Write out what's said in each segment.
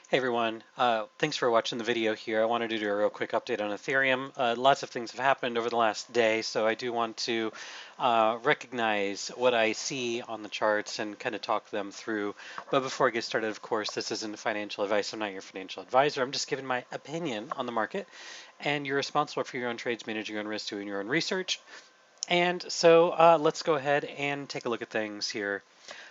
Hey everyone, thanks for watching the video here. I wanted to do a real quick update on Ethereum. Lots of things have happened over the last day, so I do want to recognize what I see on the charts and kind of talk them through. But before I get started, of course, this isn't financial advice. I'm not your financial advisor. I'm just giving my opinion on the market, and you're responsible for your own trades, managing your own risk, doing your own research. And so let's go ahead and take a look at things here.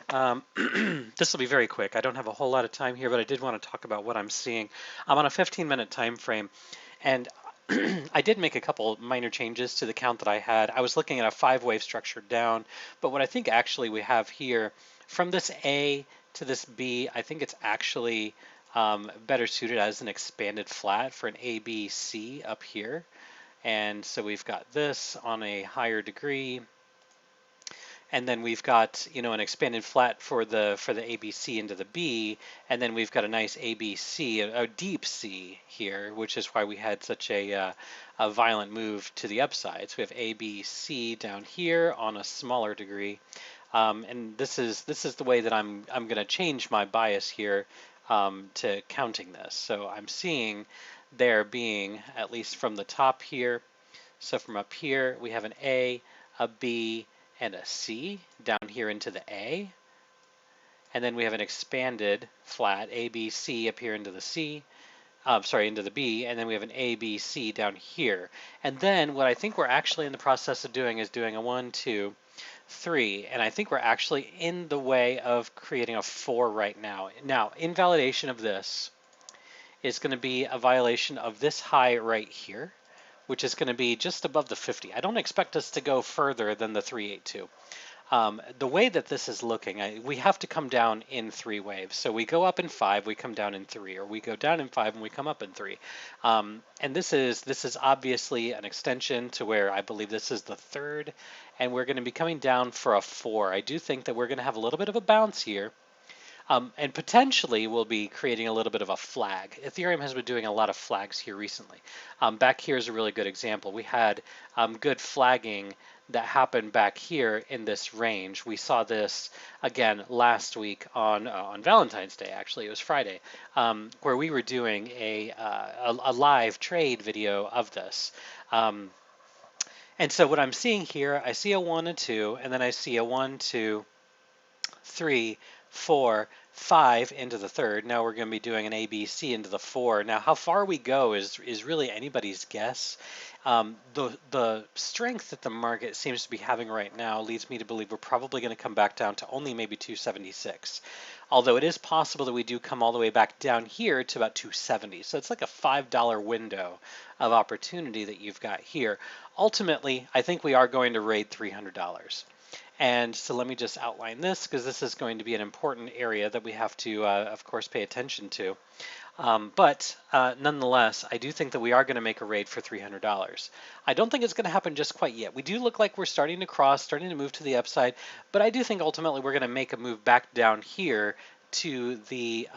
This will be very quick. I don't have a whole lot of time here, but I did want to talk about what I'm seeing. I'm on a 15-minute time frame, and I did make a couple minor changes to the count that I had. I was looking at a 5-wave structure down, but what I think actually we have here, from this A to this B, I think it's actually better suited as an expanded flat for an ABC up here. And so we've got this on a higher degree. And then we've got, an expanded flat for the ABC into the B, and then we've got a nice ABC, a deep C here, which is why we had such a violent move to the upside. So we have ABC down here on a smaller degree, and this is the way that I'm going to change my bias here to counting this. So I'm seeing there being, at least from the top here, so from up here we have an A, a B, and a C down here into the A. And then we have an expanded flat ABC up here into the C, into the B, and then we have an ABC down here. And then what I think we're actually in the process of doing is doing a 1, 2, 3, and I think we're actually in the way of creating a 4 right now. Now, invalidation of this is going to be a violation of this high right here, which is going to be just above the 50. I don't expect us to go further than the 382. The way that this is looking, we have to come down in 3 waves. So we go up in 5, we come down in 3, or we go down in 5 and we come up in 3. And this is obviously an extension to where I believe this is the 3rd, and we're going to be coming down for a 4. I do think that we're going to have a little bit of a bounce here. And potentially we'll be creating a little bit of a flag. Ethereum has been doing a lot of flags here recently. Back here is a really good example. We had good flagging that happened back here in this range. We saw this again last week on Valentine's Day. Actually, it was Friday, where we were doing a live trade video of this. And so what I'm seeing here, I see a 1, a 2, and then I see a 1, 2, 3, 4, 5 into the 3rd. Now we're going to be doing an ABC into the 4. Now how far we go is really anybody's guess. The strength that the market seems to be having right now leads me to believe we're probably going to come back down to only maybe 276. Although it is possible that we do come all the way back down here to about 270. So it's like a $5 window of opportunity that you've got here. Ultimately, I think we are going to raid $300. And so let me just outline this because this is going to be an important area that we have to, of course, pay attention to. But nonetheless, I do think that we are going to make a raid for $300. I don't think it's going to happen just quite yet. We do look like we're starting to cross, starting to move to the upside, but I do think ultimately we're going to make a move back down here to the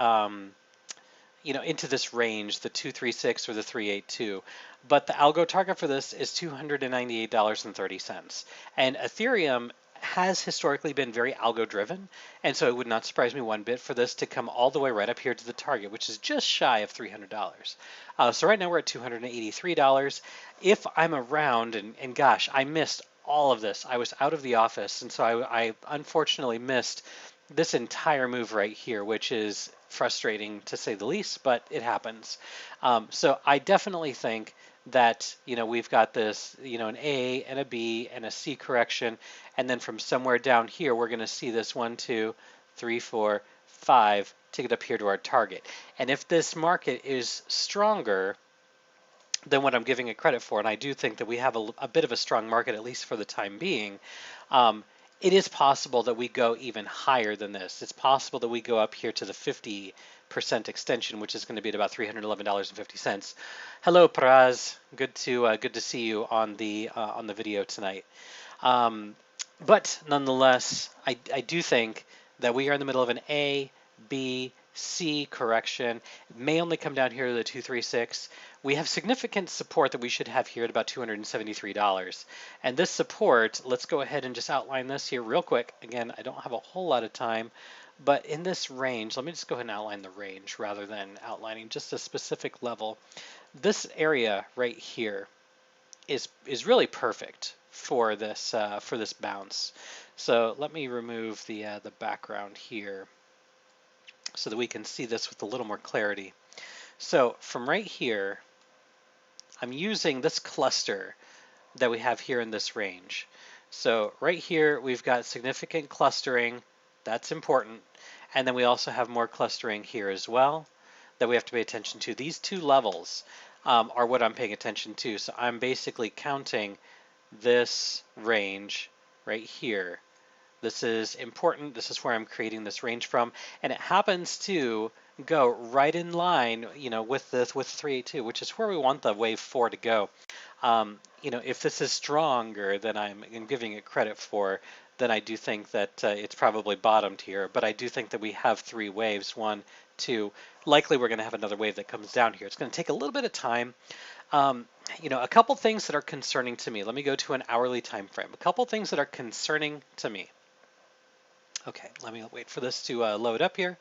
into this range, the 236 or the 382. But the algo target for this is $298.30. And Ethereum has historically been very algo driven, and so it would not surprise me one bit for this to come all the way right up here to the target, which is just shy of $300. So right now we're at $283. If I'm around, and gosh, I missed all of this. I was out of the office, and so I unfortunately missed this entire move right here, which is frustrating to say the least, but it happens. So I definitely think that we've got this an A and a B and a C correction, and then from somewhere down here we're going to see this 1, 2, 3, 4, 5 to get up here to our target. And if this market is stronger than what I'm giving it credit for, and I do think that we have a bit of a strong market, at least for the time being, it is possible that we go even higher than this. It's possible that we go up here to the 50% extension, which is going to be at about $311.50. Hello, Praz. Good to see you on the video tonight. But nonetheless, I do think that we are in the middle of an A, B, C correction. It may only come down here to the 236. We have significant support that we should have here at about $273. And this support, let's go ahead and just outline this here real quick. Again, I don't have a whole lot of time, But in this range, let me just go ahead and outline the range rather than outlining just a specific level. This area right here is really perfect for this bounce. So let me remove the background here so that we can see this with a little more clarity. So from right here, I'm using this cluster that we have here in this range. So right here, we've got significant clustering. That's important. And then we also have more clustering here as well that we have to pay attention to. These two levels are what I'm paying attention to. So I'm basically counting this range right here. This is important. This is where I'm creating this range from, and it happens to go right in line, with this with 382, which is where we want the wave 4 to go. If this is stronger than I'm giving it credit for, then I do think that it's probably bottomed here. But I do think that we have three waves, 1, 2. Likely we're going to have another wave that comes down here. It's going to take a little bit of time. A couple things that are concerning to me. Let me go to an hourly time frame. A couple things that are concerning to me. Okay, let me wait for this to load up here.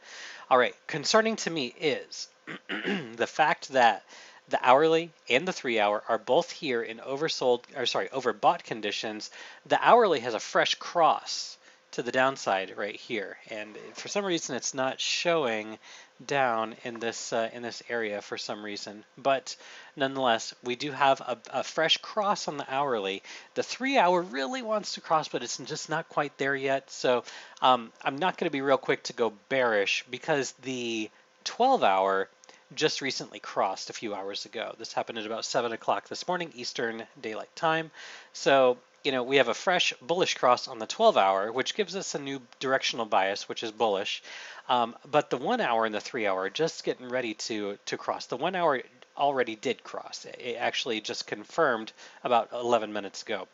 All right, concerning to me is the fact that the hourly and the 3-hour are both here in overbought conditions. The hourly has a fresh cross to the downside right here, and for some reason it's not showing down in this area for some reason. But nonetheless, we do have a fresh cross on the hourly. The 3-hour really wants to cross, but it's just not quite there yet. So I'm not going to be real quick to go bearish because the 12-hour just recently crossed a few hours ago. This happened at about 7 o'clock this morning, Eastern Daylight Time. So, we have a fresh bullish cross on the 12-hour, which gives us a new directional bias, which is bullish. But the 1-hour and the 3-hour are just getting ready to cross. The 1-hour already did cross. It actually just confirmed about 11 minutes ago.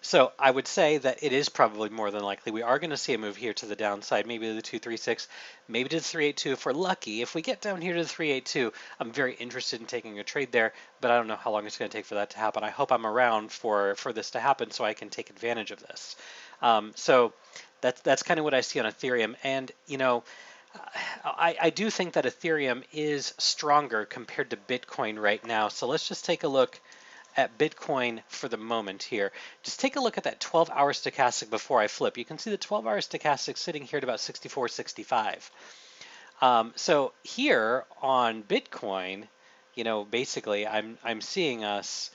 So I would say that it is probably more than likely we are going to see a move here to the downside, maybe to the 236, maybe to the 382 if we're lucky. If we get down here to the 382, I'm very interested in taking a trade there, but I don't know how long it's going to take for that to happen. I hope I'm around for this to happen so I can take advantage of this. So that's kind of what I see on Ethereum. And, I do think that Ethereum is stronger compared to Bitcoin right now. So let's just take a look at Bitcoin for the moment here. Just take a look at that 12-hour stochastic before I flip. You can see the 12-hour stochastic sitting here at about 64.65. So here on Bitcoin, basically I'm seeing us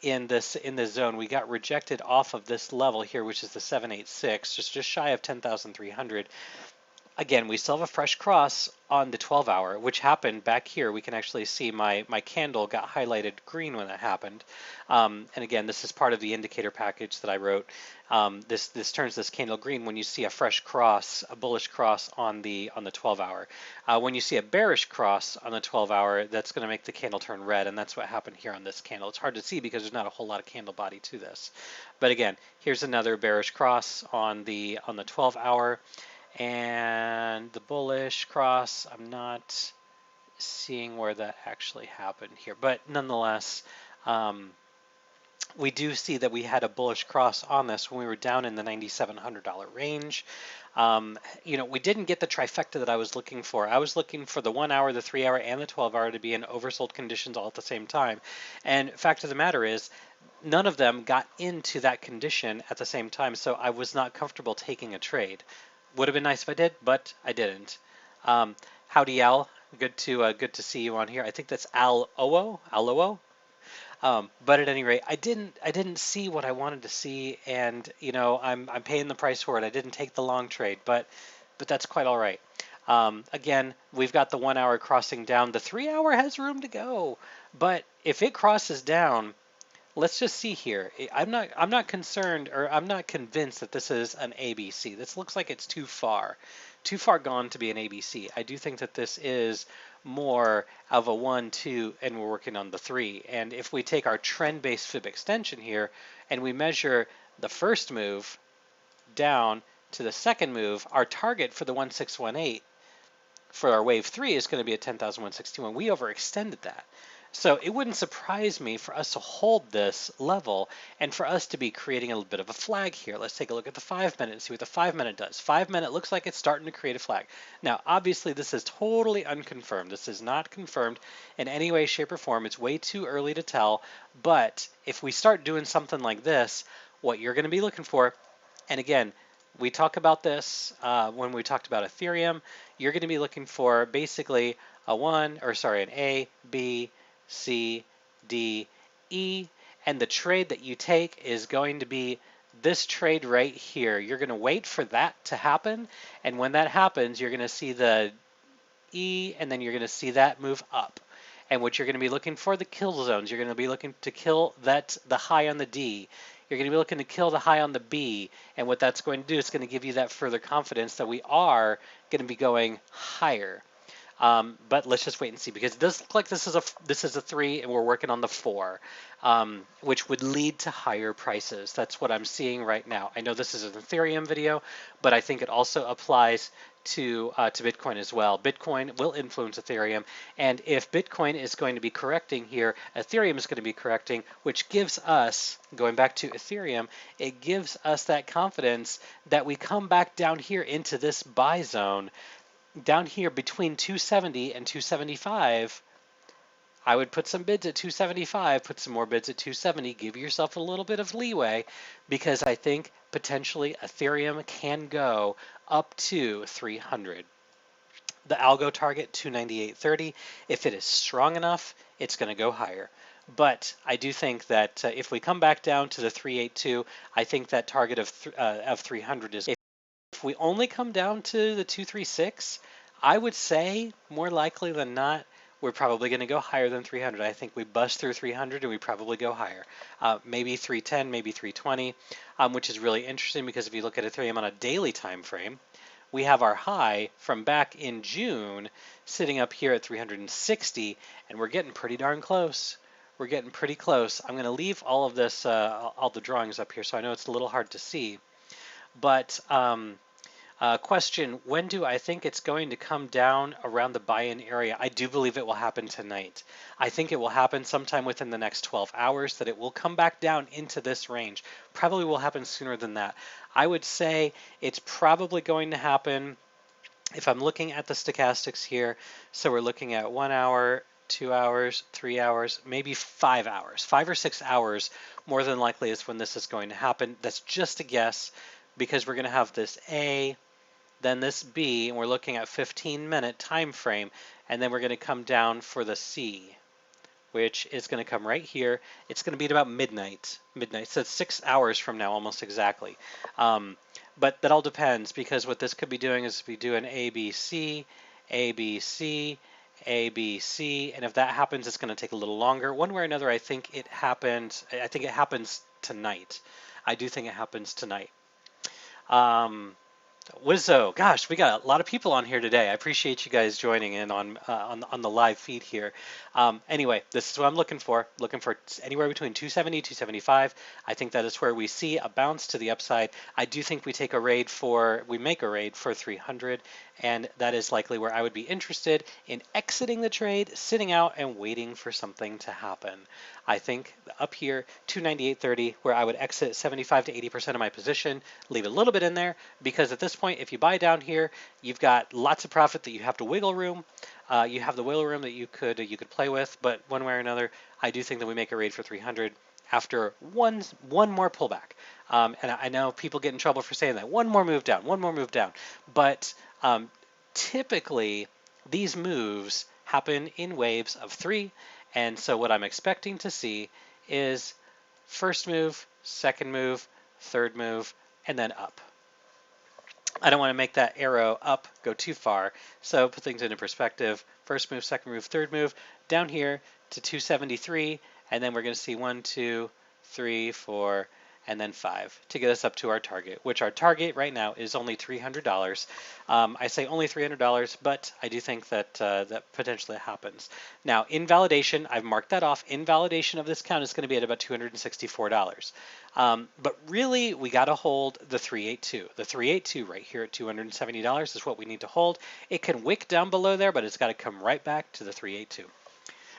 in this zone. We got rejected off of this level here, which is the 786, just shy of 10,300. Again, we still have a fresh cross on the 12-hour, which happened back here. We can actually see my candle got highlighted green when that happened. And again, this is part of the indicator package that I wrote. This turns this candle green when you see a fresh cross, a bullish cross on the 12-hour. When you see a bearish cross on the 12-hour, that's going to make the candle turn red, and that's what happened here on this candle. It's hard to see because there's not a whole lot of candle body to this. But again, here's another bearish cross on the 12-hour. And the bullish cross, I'm not seeing where that actually happened here. But nonetheless, we do see that we had a bullish cross on this when we were down in the $9,700 range. We didn't get the trifecta that I was looking for. I was looking for the 1-hour, the 3-hour, and the 12-hour to be in oversold conditions all at the same time. And fact of the matter is, none of them got into that condition at the same time, so I was not comfortable taking a trade. Would have been nice if I did, but I didn't. Howdy, Al. Good to see you on here. I think that's Al-O-O. But at any rate, I didn't see what I wanted to see, and I'm paying the price for it. I didn't take the long trade, but that's quite all right. Again, we've got the 1-hour crossing down. The 3-hour has room to go, but if it crosses down, let's just see here. I'm not concerned, or I'm not convinced that this is an ABC. This looks like it's too far gone to be an ABC. I do think that this is more of a 1, 2, and we're working on the 3. And if we take our trend-based fib extension here and we measure the first move down to the second move, our target for the 1618 for our wave 3 is going to be at 10,161. We overextended that. So it wouldn't surprise me for us to hold this level and for us to be creating a little bit of a flag here. Let's take a look at the 5 minute and see what the 5 minute does. 5 minute looks like it's starting to create a flag. Now, obviously, this is totally unconfirmed. This is not confirmed in any way, shape, or form. It's way too early to tell. But if we start doing something like this, what you're going to be looking for, and again, we talk about this when we talked about Ethereum, you're going to be looking for basically an A, B, C, D, E, and the trade that you take is going to be this trade right here. You're going to wait for that to happen, and when that happens, you're going to see the E, and then you're going to see that move up. And what you're going to be looking for, the kill zones. You're going to be looking to kill the high on the D. You're going to be looking to kill the high on the B. And what that's going to do is going to give you that further confidence that we are going to be going higher. But let's just wait and see, because it does look like this is a 3 and we're working on the 4, which would lead to higher prices. That's what I'm seeing right now. I know this is an Ethereum video, but I think it also applies to Bitcoin as well. Bitcoin will influence Ethereum, and if Bitcoin is going to be correcting here, Ethereum is going to be correcting, which gives us, going back to Ethereum, it gives us that confidence that we come back down here into this buy zone. Down here between 270 and 275, I would put some bids at 275, put some more bids at 270, give yourself a little bit of leeway, because I think potentially Ethereum can go up to 300. The algo target 298.30, if it is strong enough, it's going to go higher. But I do think that if we come back down to the 382, I think that target of 300 is. If we only come down to the 236, I would say more likely than not, we're probably going to go higher than 300. I think we bust through 300 and we probably go higher. Maybe 310, maybe 320, which is really interesting, because if you look at Ethereum on a daily time frame, we have our high from back in June sitting up here at 360, and we're getting pretty darn close. We're getting pretty close. I'm going to leave all of this, all the drawings up here, so I know it's a little hard to see. But question, when do I think it's going to come down around the buy-in area? I do believe it will happen tonight. I think it will happen sometime within the next 12 hours, that it will come back down into this range. Probably will happen sooner than that. I would say it's probably going to happen, if I'm looking at the stochastics here, so we're looking at 1 hour, 2 hours, 3 hours, maybe 5 hours. 5 or 6 hours more than likely is when this is going to happen. That's just a guess, because we're going to have this A, then this B, and we're looking at 15-minute time frame, and then we're going to come down for the C, which is going to come right here. It's going to be at about midnight. So it's 6 hours from now, almost exactly. But that all depends, because what this could be doing is be doing A, B, C, A, B, C, A, B, C, and if that happens, it's going to take a little longer. One way or another, I think it happens tonight. I do think it happens tonight. Wizzo, gosh, we got a lot of people on here today. I appreciate you guys joining in on the live feed here. Anyway, this is what I'm looking for. Looking for anywhere between 270, 275. I think that is where we see a bounce to the upside. I do think we make a raid for 300, and that is likely where I would be interested in exiting the trade, sitting out, and waiting for something to happen. I think up here, 298.30, where I would exit 75 to 80% of my position, leave a little bit in there, because at this point, if you buy down here, you've got lots of profit that you have to wiggle room. You have the wiggle room that you could play with, but one way or another, I do think that we make a raid for 300 after one more pullback. And I know people get in trouble for saying that. One more move down. But typically, these moves happen in waves of 3. And so what I'm expecting to see is first move, second move, third move, and then up. I don't want to make that arrow up go too far, so put things into perspective. First move, second move, third move, down here to 273, and then we're going to see 1, 2, 3, 4, and then 5 to get us up to our target, which our target right now is only $300. I say only $300, but I do think that that potentially happens. Now, invalidation, I've marked that off. Invalidation of this count is going to be at about $264. But really, we got to hold the 382. The 382 right here at $270 is what we need to hold. It can wick down below there, but it's got to come right back to the 382.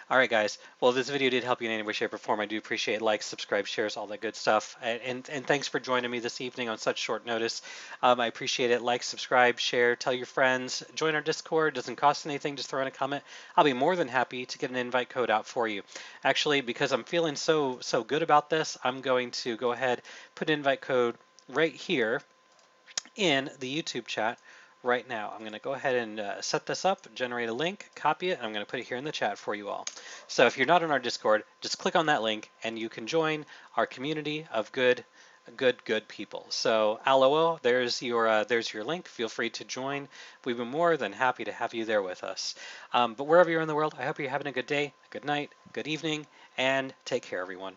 All right, guys. Well, if this video did help you in any way, shape, or form, I do appreciate likes, subscribe, shares, all that good stuff. And thanks for joining me this evening on such short notice. I appreciate it. Like, subscribe, share, tell your friends, join our Discord. Doesn't cost anything. Just throw in a comment. I'll be more than happy to get an invite code out for you. Actually, because I'm feeling so good about this, I'm going to go ahead, put an invite code right here in the YouTube chat right now. I'm going to go ahead and set this up, generate a link, copy it, and I'm going to put it here in the chat for you all. So if you're not on our Discord, just click on that link and you can join our community of good people. So Aloe, there's your link. Feel free to join. We've been more than happy to have you there with us. But wherever you're in the world, I hope you're having a good day, a good night, good evening, and take care, everyone.